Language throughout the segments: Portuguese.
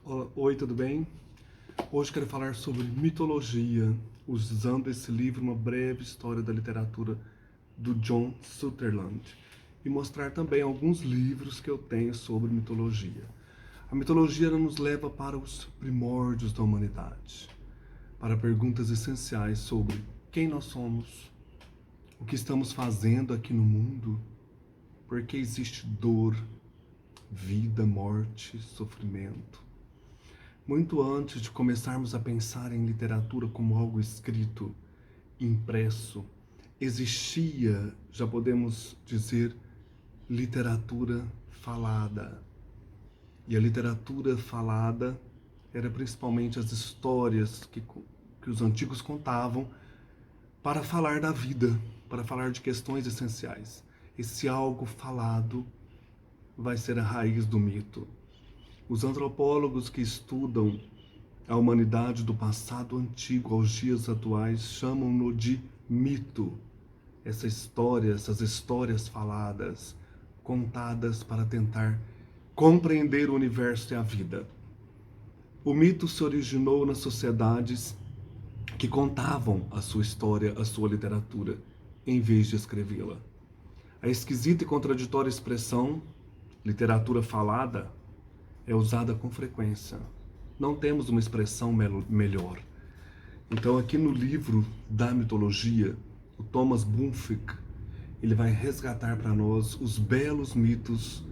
Oi, tudo bem? Hoje quero falar sobre mitologia, usando esse livro, Uma Breve História da Literatura, do John Sutherland, e mostrar também alguns livros que eu tenho sobre mitologia. A mitologia nos leva para os primórdios da humanidade, para perguntas essenciais sobre quem nós somos, o que estamos fazendo aqui no mundo, por que existe dor, vida, morte, sofrimento. Muito antes de começarmos a pensar em literatura como algo escrito, impresso, existia, já podemos dizer, literatura falada. E a literatura falada era principalmente as histórias que os antigos contavam para falar da vida, para falar de questões essenciais. Esse algo falado vai ser a raiz do mito. Os antropólogos que estudam a humanidade do passado antigo aos dias atuais chamam-no de mito. Essas histórias faladas, contadas para tentar compreender o universo e a vida. O mito se originou nas sociedades que contavam a sua história, a sua literatura, em vez de escrevê-la. A esquisita e contraditória expressão literatura falada é usada com frequência. Não temos uma expressão melhor. Então, aqui no livro da mitologia, o Thomas Bulfinch, ele vai resgatar para nós os belos mitos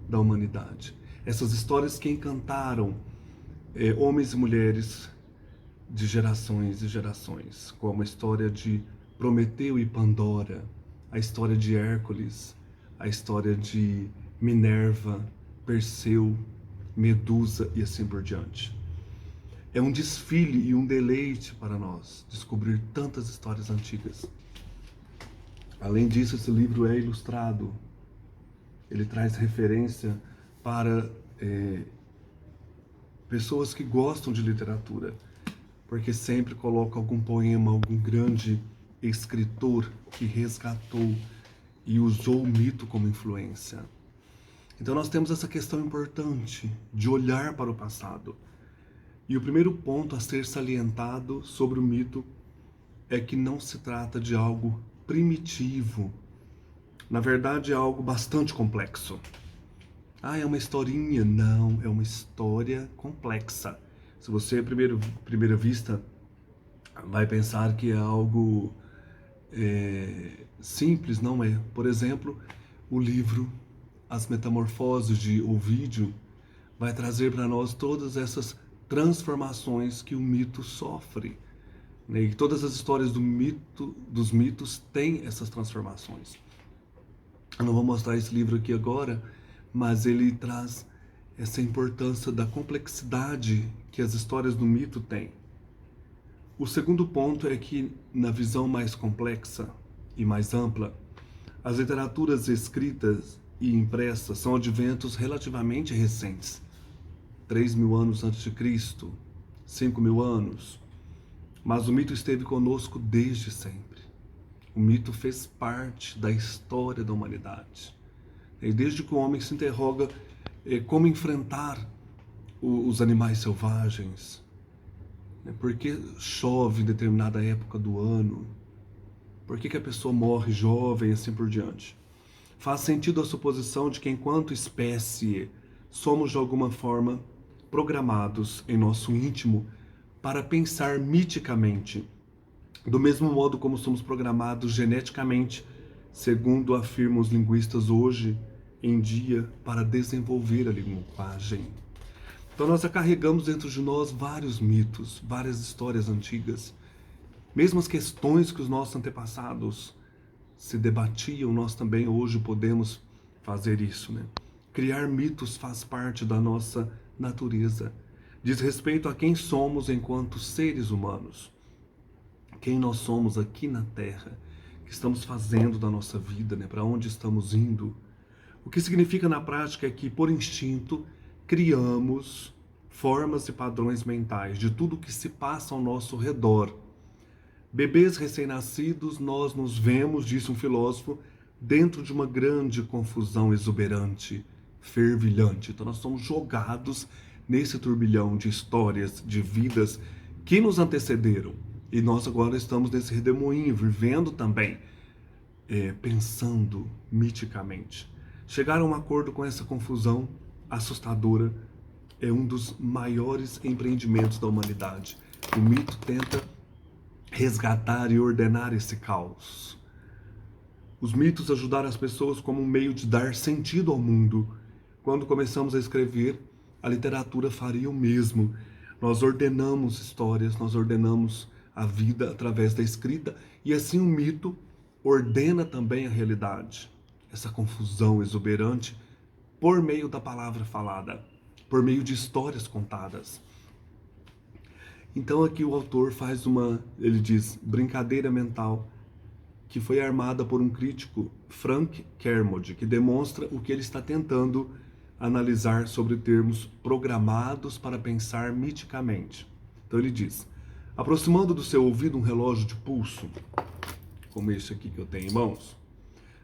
da humanidade. Essas histórias que encantaram homens e mulheres de gerações e gerações, como a história de Prometeu e Pandora, a história de Hércules, a história de Minerva, Perseu, Medusa e assim por diante. É um desfile e um deleite para nós descobrir tantas histórias antigas. Além disso, esse livro é ilustrado. Ele traz referência para pessoas que gostam de literatura, porque sempre coloca algum poema, algum grande escritor que resgatou e usou o mito como influência. Então nós temos essa questão importante de olhar para o passado. E o primeiro ponto a ser salientado sobre o mito é que não se trata de algo primitivo. Na verdade, é algo bastante complexo. É uma historinha? Não, é uma história complexa. Se você, à primeira vista, vai pensar que é algo simples, não é. Por exemplo, o livro As Metamorfoses de Ovídio vai trazer para nós todas essas transformações que o mito sofre. E todas as histórias dos mitos têm essas transformações. Eu não vou mostrar esse livro aqui agora, mas ele traz essa importância da complexidade que as histórias do mito têm. O segundo ponto é que, na visão mais complexa e mais ampla, as literaturas escritas e impressas são adventos relativamente recentes. 3.000 anos antes de Cristo, 5.000 anos. Mas o mito esteve conosco desde sempre. O mito fez parte da história da humanidade. E desde que o homem se interroga como enfrentar os animais selvagens, por que chove em determinada época do ano, por que a pessoa morre jovem e assim por diante. Faz sentido a suposição de que, enquanto espécie, somos de alguma forma programados em nosso íntimo para pensar miticamente, do mesmo modo como somos programados geneticamente, segundo afirmam os linguistas hoje em dia, para desenvolver a linguagem. Então nós carregamos dentro de nós vários mitos, várias histórias antigas. Mesmo as questões que os nossos antepassados se debatiam, nós também hoje podemos fazer isso, né? Criar mitos faz parte da nossa natureza. Diz respeito a quem somos enquanto seres humanos. Quem nós somos aqui na Terra. O que estamos fazendo da nossa vida, né? Para onde estamos indo. O que significa na prática é que, por instinto, criamos formas e padrões mentais de tudo que se passa ao nosso redor. Bebês recém-nascidos, nós nos vemos, disse um filósofo, dentro de uma grande confusão exuberante, fervilhante. Então nós somos jogados nesse turbilhão de histórias, de vidas que nos antecederam. E nós agora estamos nesse redemoinho, vivendo também, pensando miticamente. Chegar a um acordo com essa confusão assustadora é um dos maiores empreendimentos da humanidade. O mito tenta resgatar e ordenar esse caos. Os mitos ajudaram as pessoas como um meio de dar sentido ao mundo. Quando começamos a escrever, a literatura faria o mesmo. Nós ordenamos histórias, nós ordenamos a vida através da escrita, e assim o mito ordena também a realidade. Essa confusão exuberante por meio da palavra falada, por meio de histórias contadas. Então aqui o autor faz ele diz, brincadeira mental, que foi armada por um crítico, Frank Kermode, que demonstra o que ele está tentando analisar sobre termos programados para pensar miticamente. Então ele diz, aproximando do seu ouvido um relógio de pulso, como este aqui que eu tenho em mãos,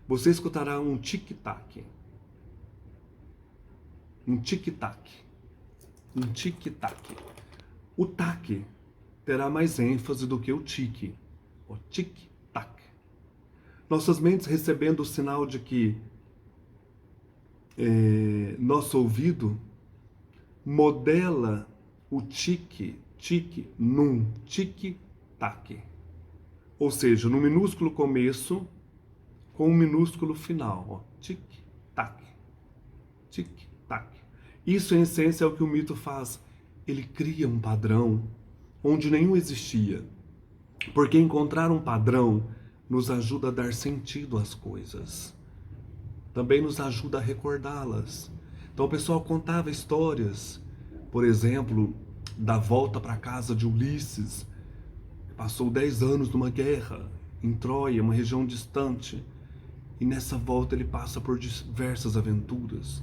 você escutará um tic-tac. Um tic-tac. Um tic-tac. O tac terá mais ênfase do que o tique. O tic-tac. Nossas mentes recebendo o sinal de que nosso ouvido modela o tique num tic-tac. Ou seja, no minúsculo começo com um minúsculo final. Tic-tac. Tic-tac. Isso, em essência, é o que o mito faz. Ele cria um padrão onde nenhum existia. Porque encontrar um padrão nos ajuda a dar sentido às coisas. Também nos ajuda a recordá-las. Então o pessoal contava histórias, por exemplo, da volta para casa de Ulisses, que passou 10 anos numa guerra em Troia, uma região distante. E nessa volta ele passa por diversas aventuras,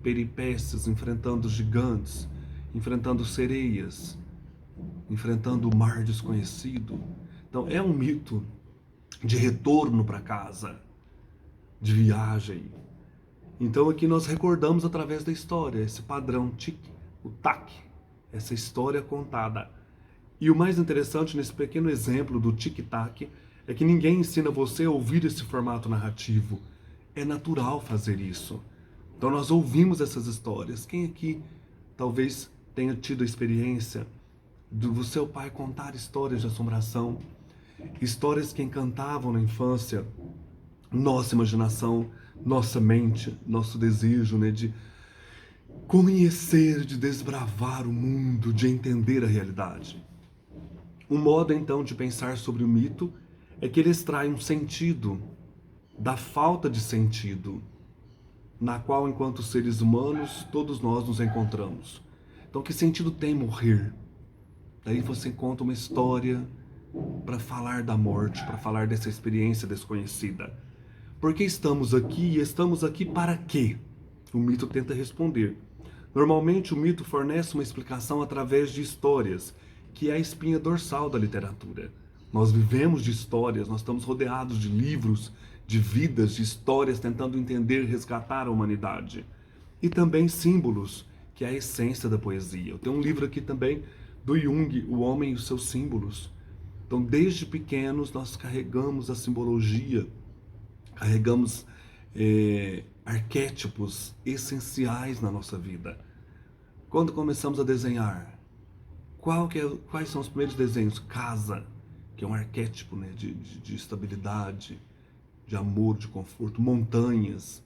peripécias, enfrentando gigantes, enfrentando sereias, enfrentando o mar desconhecido. Então é um mito de retorno para casa, de viagem. Então aqui nós recordamos através da história, esse padrão tic, o tac, essa história contada. E o mais interessante nesse pequeno exemplo do tic-tac é que ninguém ensina você a ouvir esse formato narrativo. É natural fazer isso. Então nós ouvimos essas histórias. Quem aqui talvez tenha tido a experiência do seu pai contar histórias de assombração, histórias que encantavam na infância nossa imaginação, nossa mente, nosso desejo, de conhecer, de desbravar o mundo, de entender a realidade. Um modo então de pensar sobre o mito é que ele extrai um sentido da falta de sentido, na qual, enquanto seres humanos, todos nós nos encontramos. Então, que sentido tem morrer? Daí você conta uma história para falar da morte, para falar dessa experiência desconhecida. Por que estamos aqui e estamos aqui para quê? O mito tenta responder. Normalmente o mito fornece uma explicação através de histórias, que é a espinha dorsal da literatura. Nós vivemos de histórias, nós estamos rodeados de livros, de vidas, de histórias tentando entender e resgatar a humanidade. E também símbolos, que é a essência da poesia. Eu tenho um livro aqui também do Jung, O Homem e os Seus Símbolos. Então, desde pequenos, nós carregamos a simbologia, carregamos arquétipos essenciais na nossa vida. Quando começamos a desenhar, quais são os primeiros desenhos? Casa, que é um arquétipo de estabilidade, de amor, de conforto. Montanhas,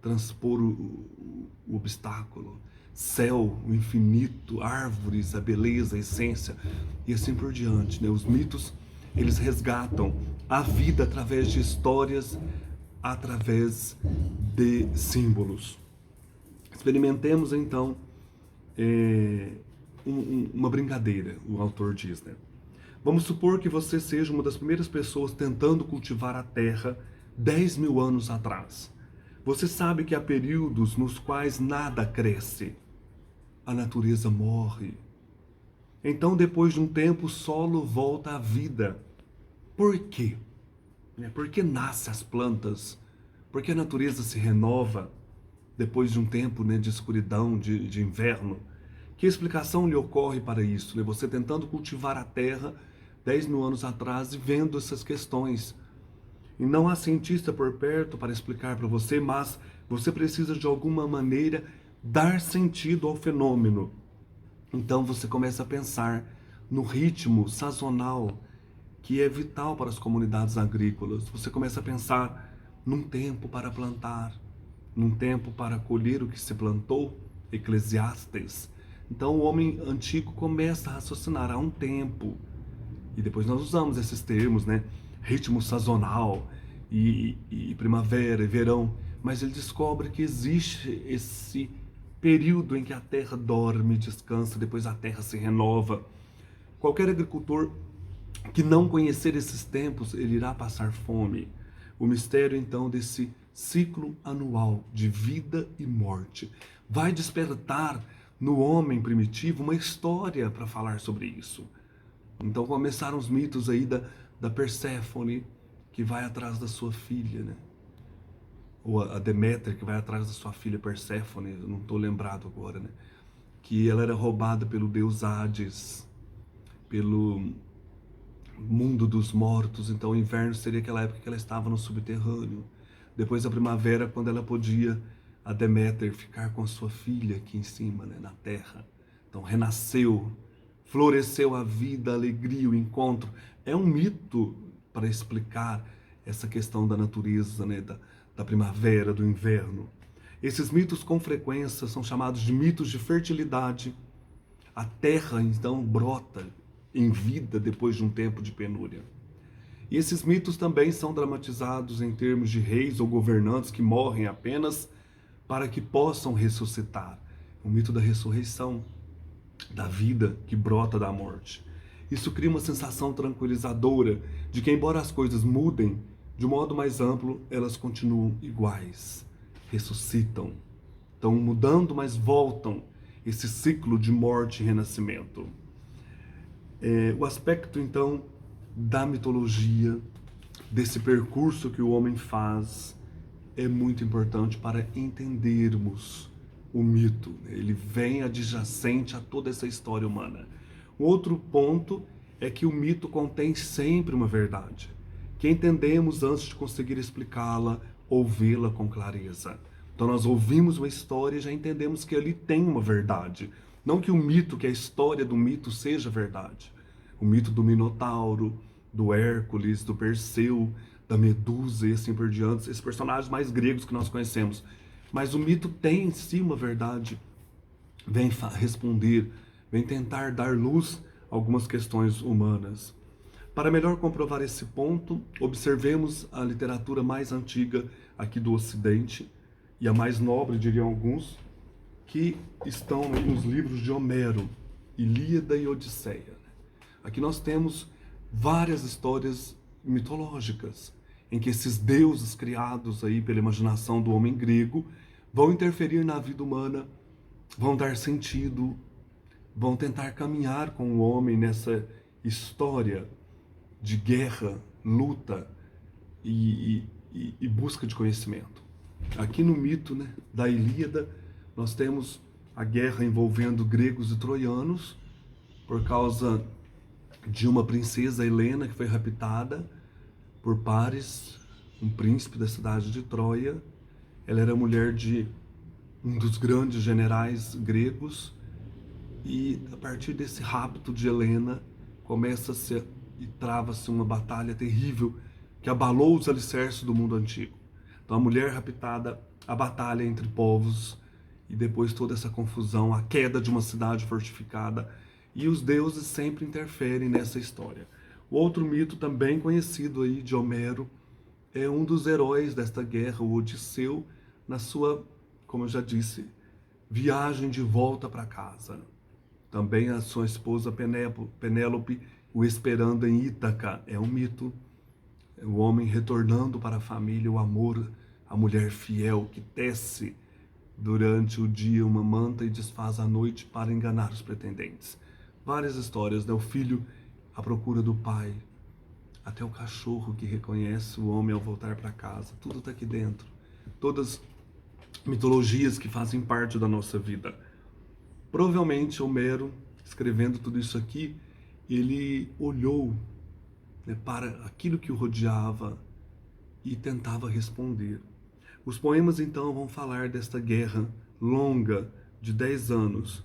transpor o obstáculo. Céu, o infinito. Árvores, a beleza, a essência. E assim por diante. Os mitos, eles resgatam a vida através de histórias, através de símbolos. Experimentemos então uma brincadeira, o autor diz, Vamos supor que você seja uma das primeiras pessoas tentando cultivar a terra 10 mil anos atrás. Você sabe que há períodos nos quais nada cresce. A natureza morre. Então, depois de um tempo, o solo volta à vida. Por quê? Por que nascem as plantas? Por que a natureza se renova depois de um tempo de escuridão, de inverno? Que explicação lhe ocorre para isso, né? Você tentando cultivar a terra 10 mil anos atrás e vendo essas questões. E não há cientista por perto para explicar para você, mas você precisa de alguma maneira dar sentido ao fenômeno. Então você começa a pensar no ritmo sazonal que é vital para as comunidades agrícolas. Você começa a pensar num tempo para plantar, num tempo para colher o que se plantou, Eclesiastes. Então o homem antigo começa a raciocinar há um tempo. E depois nós usamos esses termos, né? Ritmo sazonal e primavera e verão. Mas ele descobre que existe esse período em que a terra dorme, descansa, depois a terra se renova. Qualquer agricultor que não conhecer esses tempos, ele irá passar fome. O mistério, então, desse ciclo anual de vida e morte vai despertar no homem primitivo uma história para falar sobre isso. Então começaram os mitos aí da Perséfone, que vai atrás da sua filha, né? Ou a Deméter, que vai atrás da sua filha Perséfone, eu não estou lembrado agora, né? Que ela era roubada pelo deus Hades, pelo mundo dos mortos. Então o inverno seria aquela época que ela estava no subterrâneo. Depois a primavera, quando ela podia, a Deméter, ficar com a sua filha aqui em cima, né, na terra. Então renasceu, floresceu a vida, a alegria, o encontro. É um mito para explicar essa questão da natureza, né, da primavera, do inverno. Esses mitos com frequência são chamados de mitos de fertilidade. A terra então brota em vida depois de um tempo de penúria. E esses mitos também são dramatizados em termos de reis ou governantes que morrem apenas para que possam ressuscitar. O mito da ressurreição, da vida que brota da morte. Isso cria uma sensação tranquilizadora de que, embora as coisas mudem, de um modo mais amplo, elas continuam iguais, ressuscitam, estão mudando, mas voltam, esse ciclo de morte e renascimento. O aspecto, então, da mitologia, desse percurso que o homem faz, é muito importante para entendermos o mito. Ele vem adjacente a toda essa história humana. Um outro ponto é que o mito contém sempre uma verdade, que entendemos antes de conseguir explicá-la ou vê-la com clareza. Então nós ouvimos uma história e já entendemos que ali tem uma verdade. Não que o mito, que a história do mito seja verdade. O mito do Minotauro, do Hércules, do Perseu, da Medusa e assim por diante, esses personagens mais gregos que nós conhecemos. Mas o mito tem em si uma verdade, vem responder, vem tentar dar luz a algumas questões humanas. Para melhor comprovar esse ponto, observemos a literatura mais antiga aqui do Ocidente, e a mais nobre, diriam alguns, que estão nos livros de Homero, Ilíada e Odisseia. Aqui nós temos várias histórias mitológicas, em que esses deuses criados aí pela imaginação do homem grego vão interferir na vida humana, vão dar sentido, vão tentar caminhar com o homem nessa história de guerra, luta e busca de conhecimento. Aqui no mito, né, da Ilíada, nós temos a guerra envolvendo gregos e troianos por causa de uma princesa, Helena, que foi raptada por Paris, um príncipe da cidade de Troia. Ela era mulher de um dos grandes generais gregos, e a partir desse rapto de Helena começa-se e trava-se uma batalha terrível que abalou os alicerces do mundo antigo. Então a mulher raptada, a batalha entre povos e depois toda essa confusão, a queda de uma cidade fortificada, e os deuses sempre interferem nessa história. O outro mito também conhecido aí de Homero é um dos heróis desta guerra, o Odisseu, na sua, como eu já disse, viagem de volta para casa. Também a sua esposa Penélope o esperando em Ítaca. É um mito. O homem retornando para a família, o amor, a mulher fiel que tece durante o dia uma manta e desfaz à noite para enganar os pretendentes. Várias histórias, né? O filho à procura do pai, até o cachorro que reconhece o homem ao voltar para casa. Tudo está aqui dentro. Todas mitologias que fazem parte da nossa vida. Provavelmente Homero, escrevendo tudo isso aqui, ele olhou, né, para aquilo que o rodeava e tentava responder. Os poemas então vão falar desta guerra longa de 10 anos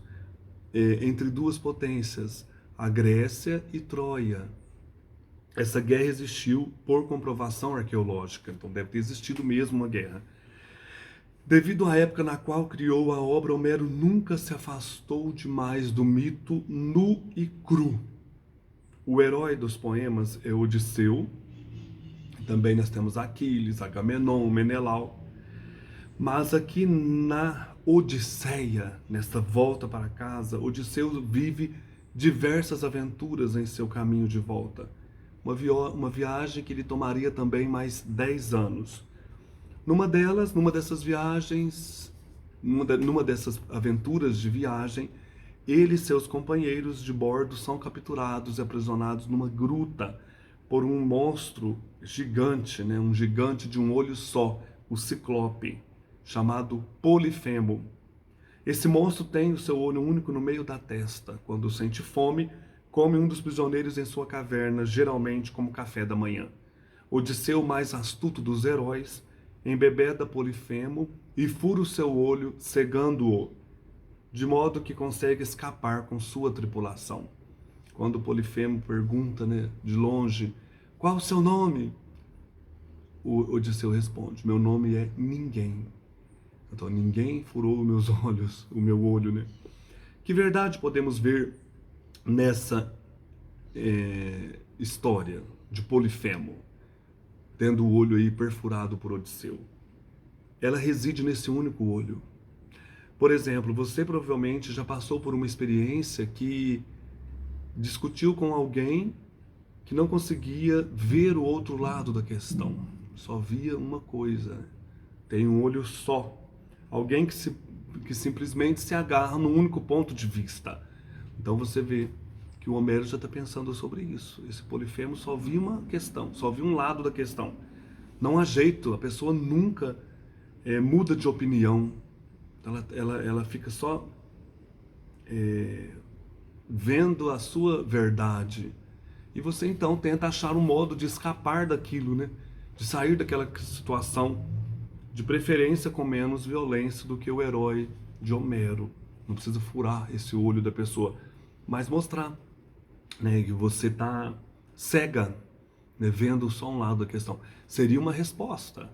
entre duas potências, a Grécia e Troia. Essa guerra existiu por comprovação arqueológica, então deve ter existido mesmo uma guerra. Devido à época na qual criou a obra, Homero nunca se afastou demais do mito nu e cru. O herói dos poemas é Odisseu, também nós temos Aquiles, Agamenon, Menelau. Mas aqui na Odisseia, nessa volta para casa, Odisseu vive diversas aventuras em seu caminho de volta. Uma viagem que lhe tomaria também mais 10 anos. Numa dessas viagens, numa dessas aventuras de viagem, ele e seus companheiros de bordo são capturados e aprisionados numa gruta por um monstro gigante, né? Um gigante de um olho só, o Ciclope, chamado Polifemo. Esse monstro tem o seu olho único no meio da testa. Quando sente fome, come um dos prisioneiros em sua caverna, geralmente como café da manhã. Odisseu, mais astuto dos heróis, embebeda Polifemo e fura o seu olho, cegando-o, de modo que consegue escapar com sua tripulação. Quando Polifemo pergunta, né, de longe, qual o seu nome? O Odisseu responde, meu nome é Ninguém. Então, ninguém furou meus olhos, o meu olho, né? Que verdade podemos ver nessa história de Polifemo, tendo o olho aí perfurado por Odisseu? Ela reside nesse único olho. Por exemplo, você provavelmente já passou por uma experiência que discutiu com alguém que não conseguia ver o outro lado da questão. Só via uma coisa. Tem um olho só. Alguém que simplesmente se agarra num único ponto de vista. Então você vê que o Homero já está pensando sobre isso. Esse Polifemo só via uma questão, só via um lado da questão. Não há jeito, a pessoa nunca muda de opinião. Ela fica só vendo a sua verdade. E você então tenta achar um modo de escapar daquilo, né? De sair daquela situação, de preferência com menos violência do que o herói de Homero. Não precisa furar esse olho da pessoa, mas mostrar, né, que você está cega, né, vendo só um lado da questão. Seria uma resposta,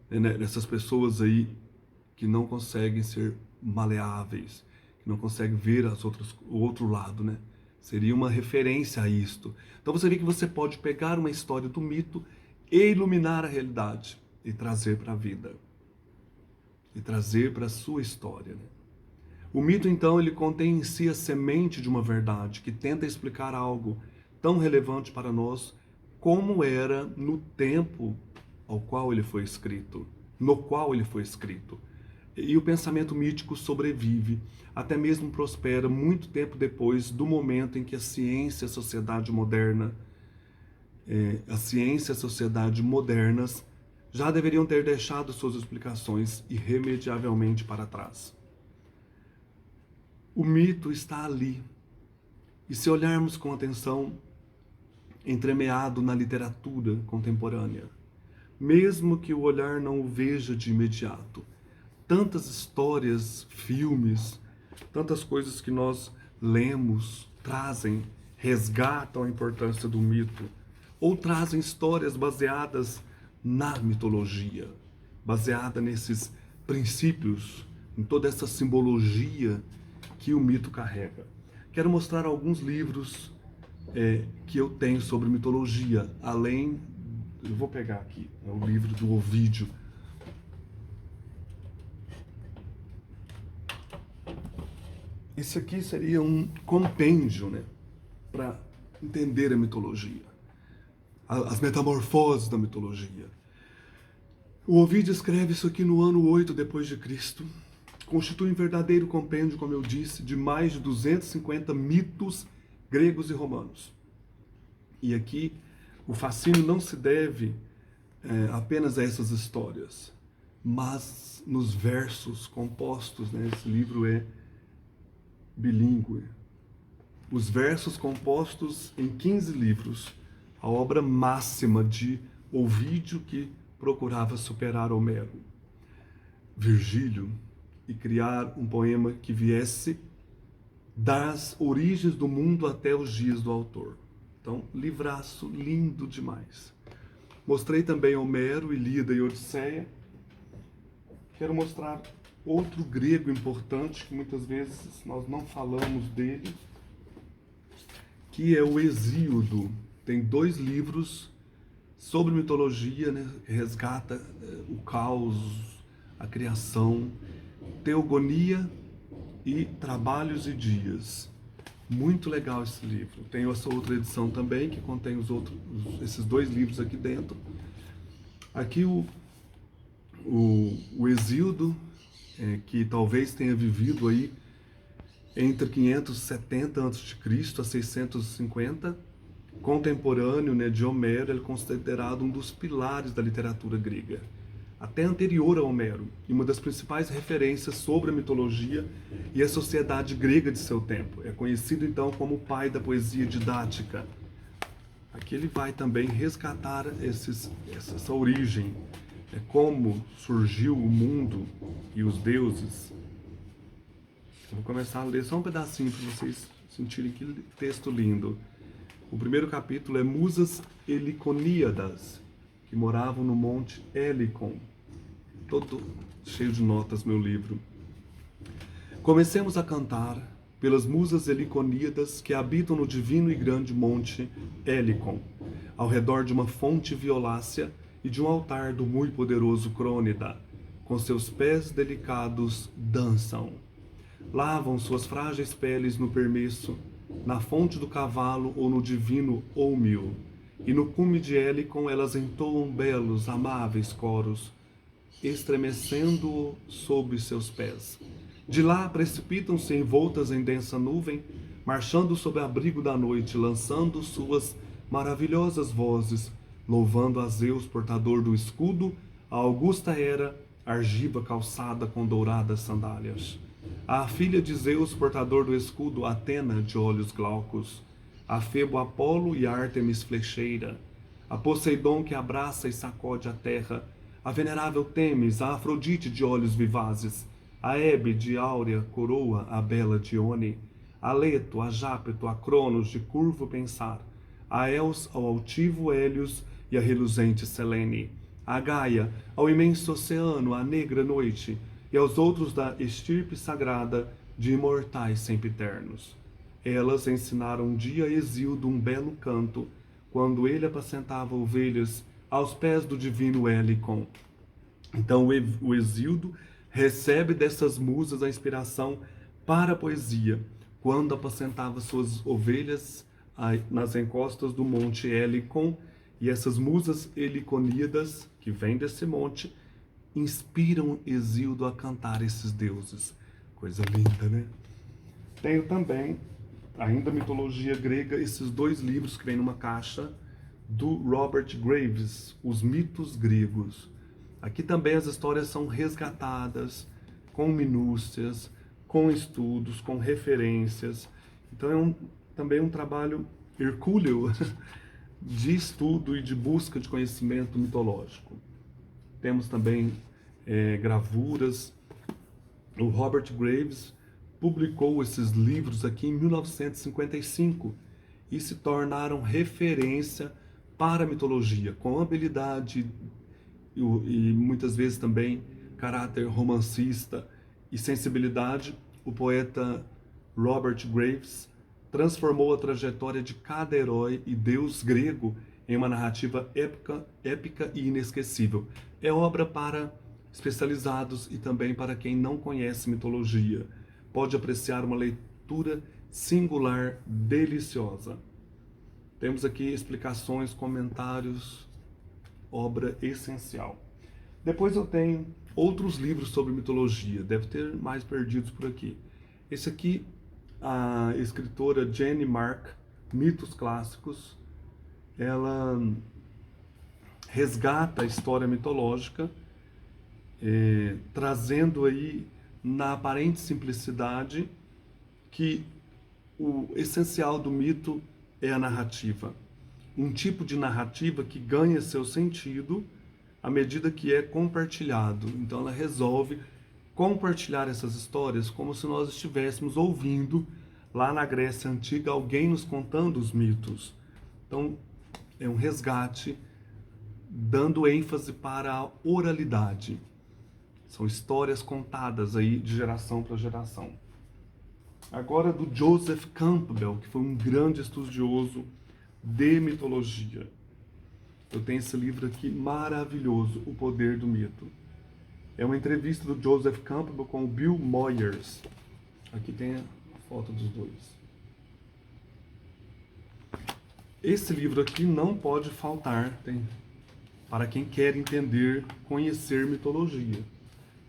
né, dessas pessoas aí que não conseguem ser maleáveis, que não conseguem ver o outro lado, né? Seria uma referência a isto. Então você vê que você pode pegar uma história do mito e iluminar a realidade e trazer para a vida. E trazer para a sua história, né? O mito, então, ele contém em si a semente de uma verdade que tenta explicar algo tão relevante para nós como era no tempo ao qual ele foi escrito, no qual ele foi escrito. E o pensamento mítico sobrevive, até mesmo prospera muito tempo depois do momento em que a ciência e a sociedade modernas já deveriam ter deixado suas explicações irremediavelmente para trás. O mito está ali. E se olharmos com atenção, entremeado na literatura contemporânea, mesmo que o olhar não o veja de imediato, tantas histórias, filmes, tantas coisas que nós lemos, resgatam a importância do mito, ou trazem histórias baseadas na mitologia, baseada nesses princípios, em toda essa simbologia que o mito carrega. Quero mostrar alguns livros que eu tenho sobre mitologia, além, eu vou pegar aqui, o livro do Ovídio. Esse aqui seria um compêndio, né, para entender a mitologia, as metamorfoses da mitologia. O Ovídio escreve isso aqui no ano 8 depois de Cristo. Constitui um verdadeiro compêndio, como eu disse, de mais de 250 mitos gregos e romanos. E aqui o fascínio não se deve apenas a essas histórias, mas nos versos compostos, né? Esse livro é bilíngue. Os versos compostos em 15 livros, a obra máxima de Ovídio que procurava superar Homero, Virgílio, e criar um poema que viesse das origens do mundo até os dias do autor. Então, livraço lindo demais. Mostrei também Homero, Ilíada e Odisseia. Quero mostrar outro grego importante, que muitas vezes nós não falamos dele, que é o Hesíodo. Tem 2 livros sobre mitologia, né? Resgata o caos, a criação, Teogonia e Trabalhos e Dias. Muito legal esse livro. Tem essa outra edição também, que contém esses 2 livros aqui dentro. Aqui o Hesíodo, que talvez tenha vivido aí entre 570 a.C. a 650, contemporâneo, né, de Homero, ele é considerado um dos pilares da literatura grega, até anterior a Homero, e uma das principais referências sobre a mitologia e a sociedade grega de seu tempo. É conhecido então como o pai da poesia didática. Aqui ele vai também resgatar essa origem, como surgiu o mundo e os deuses. Eu vou começar a ler só um pedacinho para vocês sentirem que texto lindo. O primeiro capítulo é Musas Heliconíadas, que moravam no monte Helicon. Todo cheio de notas, meu livro. Comecemos a cantar pelas musas heliconíadas que habitam no divino e grande monte Helicon, ao redor de uma fonte violácea e de um altar do muito poderoso Crônida. Com seus pés delicados dançam. Lavam suas frágeis peles no permesso, na fonte do cavalo ou no divino Ómio, e no cume de Helicon elas entoam belos, amáveis coros, estremecendo-o sob seus pés. De lá precipitam-se envoltas em densa nuvem, marchando sob abrigo da noite, lançando suas maravilhosas vozes, louvando a Zeus, portador do escudo, a augusta Hera, argiva calçada com douradas sandálias, a filha de Zeus, portador do escudo, Atena, de olhos glaucos, a Febo Apolo e Ártemis flecheira, a Poseidon que abraça e sacode a terra, a venerável Temis, a Afrodite de olhos vivazes, a Hebe de áurea coroa, a bela Dione, a Leto, a Jápeto, a Cronos de curvo pensar, a Els ao altivo Hélios e a reluzente Selene, a Gaia ao imenso oceano, a negra noite, e aos outros da estirpe sagrada de imortais sempiternos. Elas ensinaram um dia a Hesíodo um belo canto, quando ele apacentava ovelhas aos pés do divino Helicon. Então o Hesíodo recebe dessas musas a inspiração para a poesia, quando apacentava suas ovelhas nas encostas do monte Helicon, e essas musas heliconíadas, que vêm desse monte, inspiram Hesíodo a cantar esses deuses. Coisa linda, né? Tenho também, ainda mitologia grega, esses 2 livros que vêm numa caixa, do Robert Graves, Os Mitos Gregos. Aqui também as histórias são resgatadas, com minúcias, com estudos, com referências. Então é também um trabalho hercúleo de estudo e de busca de conhecimento mitológico. Temos também gravuras. O Robert Graves publicou esses livros aqui em 1955 e se tornaram referência para a mitologia, com habilidade e muitas vezes também caráter romancista e sensibilidade. O poeta Robert Graves transformou a trajetória de cada herói e deus grego em uma narrativa épica e inesquecível. É obra para especializados e também para quem não conhece mitologia. Pode apreciar uma leitura singular, deliciosa. Temos aqui explicações, comentários, obra essencial. Depois eu tenho outros livros sobre mitologia, deve ter mais perdidos por aqui. Esse aqui, a escritora Jenny Mark, Mitos Clássicos, ela resgata a história mitológica, trazendo aí na aparente simplicidade que o essencial do mito é a narrativa. Um tipo de narrativa que ganha seu sentido à medida que é compartilhado. Então ela resolve compartilhar essas histórias como se nós estivéssemos ouvindo lá na Grécia Antiga alguém nos contando os mitos. Então é um resgate dando ênfase para a oralidade. São histórias contadas aí de geração para geração. Agora do Joseph Campbell, que foi um grande estudioso de mitologia. Eu tenho esse livro aqui maravilhoso, O Poder do Mito. É uma entrevista do Joseph Campbell com o Bill Moyers. Aqui tem a foto dos dois. Esse livro aqui não pode faltar, para quem quer entender, conhecer mitologia.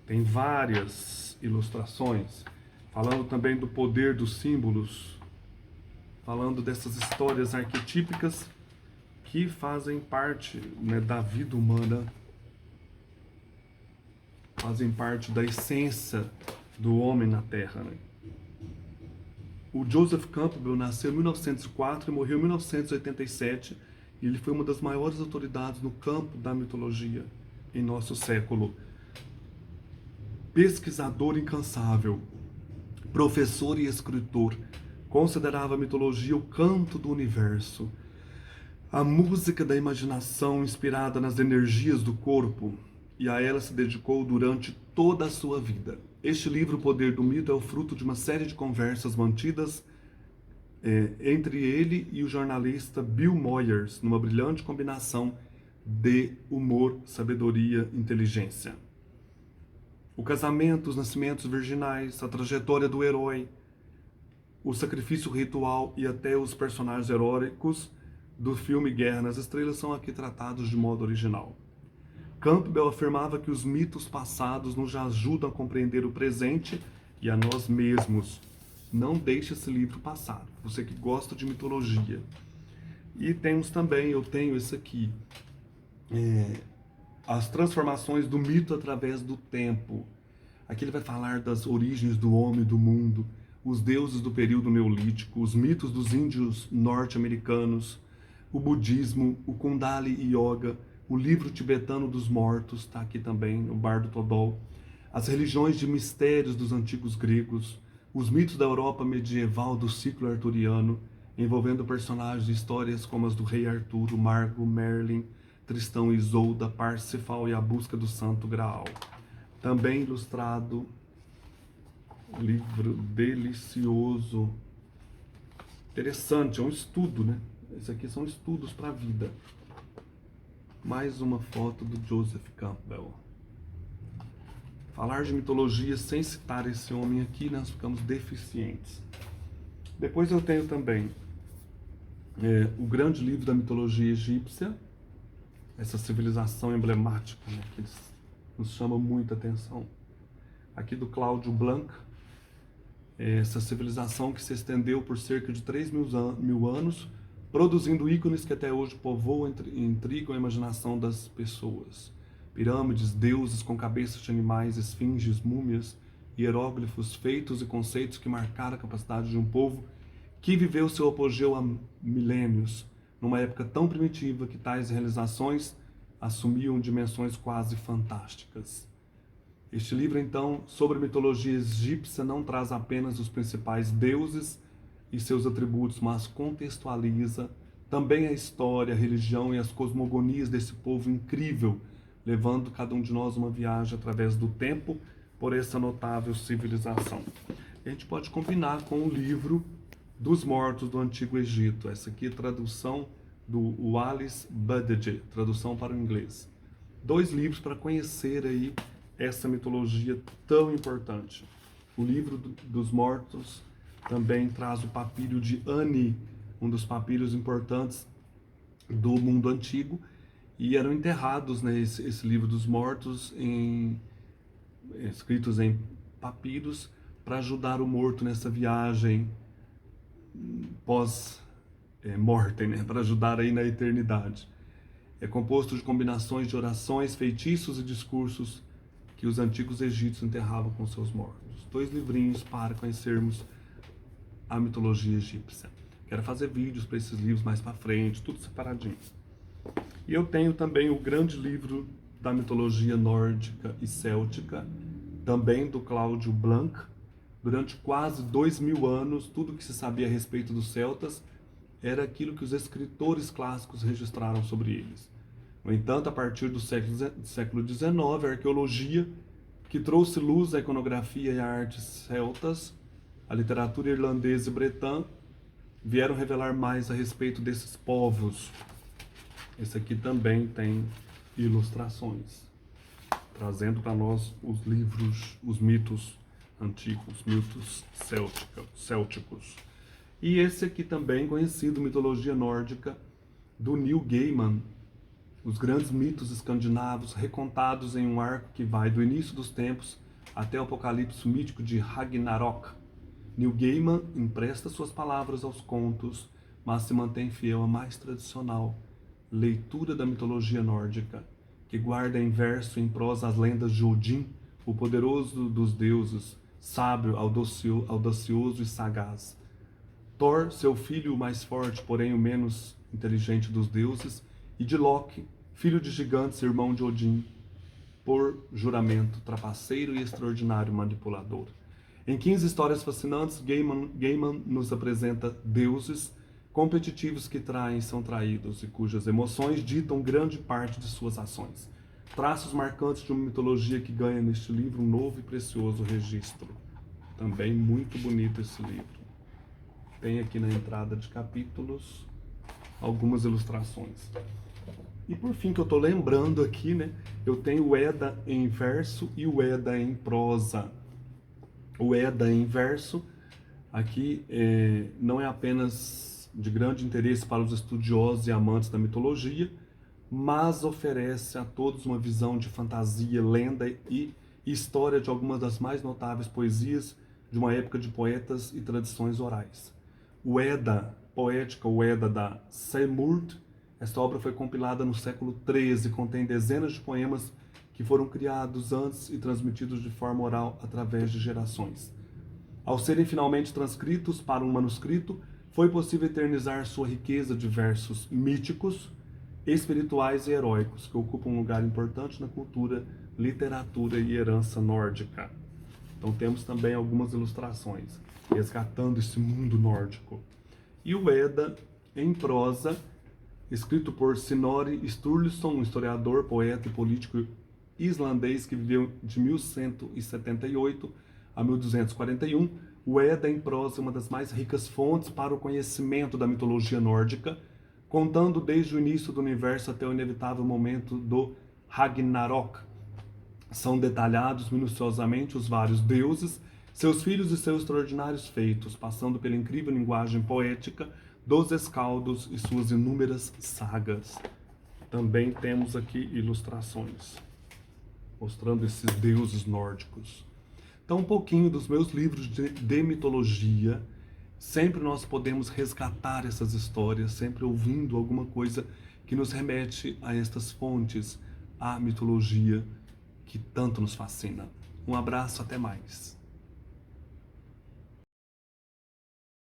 Tem várias ilustrações, falando também do poder dos símbolos, falando dessas histórias arquetípicas que fazem parte, né, da vida humana, fazem parte da essência do homem na Terra, né? O Joseph Campbell nasceu em 1904 e morreu em 1987, e ele foi uma das maiores autoridades no campo da mitologia em nosso século. Pesquisador incansável, professor e escritor, considerava a mitologia o canto do universo, a música da imaginação inspirada nas energias do corpo, e a ela se dedicou durante toda a sua vida. Este livro, O Poder do Mito, é o fruto de uma série de conversas mantidas entre ele e o jornalista Bill Moyers, numa brilhante combinação de humor, sabedoria e inteligência. O casamento, os nascimentos virginais, a trajetória do herói, o sacrifício ritual e até os personagens heróicos do filme Guerra nas Estrelas são aqui tratados de modo original. Campbell afirmava que os mitos passados nos ajudam a compreender o presente e a nós mesmos. Não deixe esse livro passar, você que gosta de mitologia. E temos também, eu tenho esse aqui, As Transformações do Mito através do Tempo. Aqui ele vai falar das origens do homem e do mundo, os deuses do período neolítico, os mitos dos índios norte-americanos, o budismo, o Kundalini Yoga, o livro tibetano dos mortos, está aqui também, o Bardo Todol, as religiões de mistérios dos antigos gregos, os mitos da Europa medieval do ciclo arturiano, envolvendo personagens de histórias como as do rei Arturo, Margot, Merlin, Tristão e Isolda, Parsifal e a busca do Santo Graal. Também ilustrado, livro delicioso, interessante, é um estudo, né? Esses aqui são estudos para a vida. Mais uma foto do Joseph Campbell. Falar de mitologia sem citar esse homem aqui, nós ficamos deficientes. Depois eu tenho também o grande livro da mitologia egípcia, essa civilização emblemática, né, que nos chama muita atenção. Aqui do Cláudio Blanc, essa civilização que se estendeu por cerca de 3.000 anos, produzindo ícones que até hoje povoam e intrigam a imaginação das pessoas. Pirâmides, deuses com cabeças de animais, esfinges, múmias, hieróglifos, feitos e conceitos que marcaram a capacidade de um povo que viveu seu apogeu há milênios, numa época tão primitiva que tais realizações assumiam dimensões quase fantásticas. Este livro, então, sobre a mitologia egípcia, não traz apenas os principais deuses e seus atributos, mas contextualiza também a história, a religião e as cosmogonias desse povo incrível, levando cada um de nós uma viagem através do tempo por essa notável civilização. A gente pode combinar com o livro dos mortos do Antigo Egito. Essa aqui é a tradução do Wallace Budge, tradução para o inglês. 2 livros para conhecer aí essa mitologia tão importante. O livro dos mortos também traz o papiro de Ani, um dos papiros importantes do mundo antigo, e eram enterrados, né, esse livro dos mortos escritos em papiros para ajudar o morto nessa viagem pós-mortem, né, para ajudar aí na eternidade. É composto de combinações de orações, feitiços e discursos que os antigos egípcios enterravam com seus mortos. 2 livrinhos para conhecermos a mitologia egípcia. Quero fazer vídeos para esses livros mais para frente, tudo separadinho. E eu tenho também o grande livro da mitologia nórdica e céltica, também do Cláudio Blanc. Durante quase 2000 anos, tudo que se sabia a respeito dos celtas era aquilo que os escritores clássicos registraram sobre eles. No entanto, a partir do século XIX, a arqueologia, que trouxe luz à iconografia e à arte celtas, a literatura irlandesa e bretã, vieram revelar mais a respeito desses povos. Esse aqui também tem ilustrações, trazendo para nós os livros, os mitos antigos, mitos célticos. E esse aqui também conhecido, mitologia nórdica, do Neil Gaiman, os grandes mitos escandinavos recontados em um arco que vai do início dos tempos até o apocalipse mítico de Ragnarok. Neil Gaiman empresta suas palavras aos contos, mas se mantém fiel à mais tradicional leitura da mitologia nórdica, que guarda em verso e em prosa as lendas de Odin, o poderoso dos deuses, sábio, audacioso e sagaz. Thor, seu filho o mais forte, porém o menos inteligente dos deuses, e de Loki, filho de gigantes e irmão de Odin, por juramento, trapaceiro e extraordinário manipulador. Em 15 histórias fascinantes, Gaiman nos apresenta deuses competitivos que traem e são traídos e cujas emoções ditam grande parte de suas ações. Traços marcantes de uma mitologia que ganha neste livro um novo e precioso registro. Também muito bonito esse livro. Tem aqui na entrada de capítulos algumas ilustrações. E por fim, que eu estou lembrando aqui, né? Eu tenho o Edda em verso e o Edda em prosa. O Edda em verso, aqui, não é apenas de grande interesse para os estudiosos e amantes da mitologia, mas oferece a todos uma visão de fantasia, lenda e história de algumas das mais notáveis poesias de uma época de poetas e tradições orais. O Edda poética, o Edda da Simurd, esta obra foi compilada no século XIII, contém dezenas de poemas que foram criados antes e transmitidos de forma oral através de gerações. Ao serem finalmente transcritos para um manuscrito, foi possível eternizar sua riqueza de versos míticos, espirituais e heróicos, que ocupam um lugar importante na cultura, literatura e herança nórdica. Então temos também algumas ilustrações, resgatando esse mundo nórdico. E o Edda, em prosa, escrito por Snorri Sturluson, um historiador, poeta e político islandês que viveu de 1178 a 1241, o Edda em prosa é uma das mais ricas fontes para o conhecimento da mitologia nórdica, contando desde o início do universo até o inevitável momento do Ragnarok. São detalhados minuciosamente os vários deuses, seus filhos e seus extraordinários feitos, passando pela incrível linguagem poética dos escaldos e suas inúmeras sagas. Também temos aqui ilustrações, mostrando esses deuses nórdicos. Então, um pouquinho dos meus livros de mitologia. Sempre nós podemos resgatar essas histórias, sempre ouvindo alguma coisa que nos remete a estas fontes, à mitologia que tanto nos fascina. Um abraço, até mais.